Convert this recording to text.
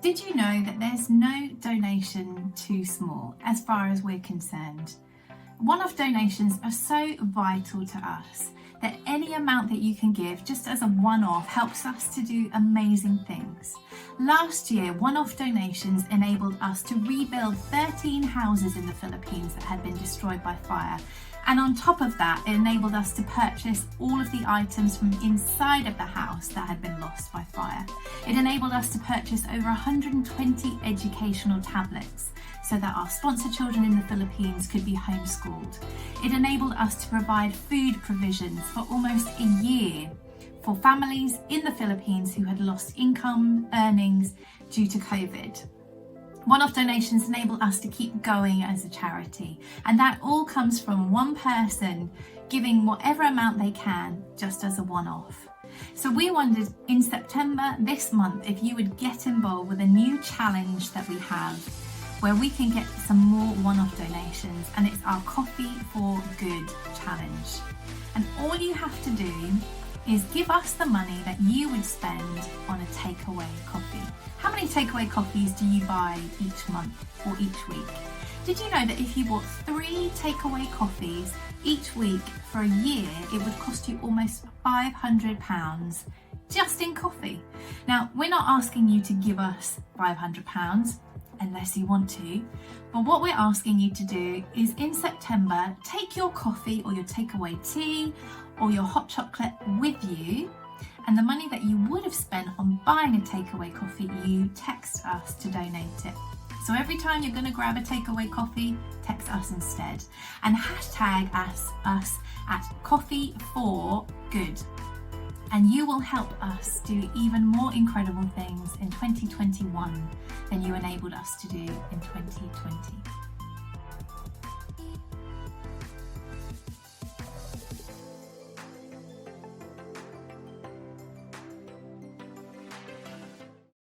Did you know that there's no donation too small as far as we're concerned? One-off donations are so vital to us that any amount that you can give just as a one-off helps us to do amazing things. Last year, one-off donations enabled us to rebuild 13 houses in the Philippines that had been destroyed by fire. And on top of that, it enabled us to purchase all of the items from inside of the house that had been lost by fire. It enabled us to purchase over 120 educational tablets so that our sponsor children in the Philippines could be homeschooled. It enabled us to provide food provisions for almost a year for families in the Philippines who had lost income earnings due to COVID. One-off donations enable us to keep going as a charity, and that all comes from one person giving whatever amount they can just as a one-off. So we wondered in September this month if you would get involved with a new challenge that we have where we can get some more one-off donations, and it's our Coffee for Good challenge. And all you have to do is give us the money that you would spend on a takeaway coffee. How many takeaway coffees do you buy each month or each week? Did you know that if you bought 3 takeaway coffees each week for a year, it would cost you almost £500 just in coffee? Now, we're not asking you to give us £500 unless you want to, but what we're asking you to do is in September, take your coffee or your takeaway tea or your hot chocolate with you, and the money that you would have spent on buying a takeaway coffee, you text us to donate it. So every time you're going to grab a takeaway coffee, text us instead and hashtag us at Coffee for Good. And you will help us do even more incredible things in 2021 than you enabled us to do in 2020.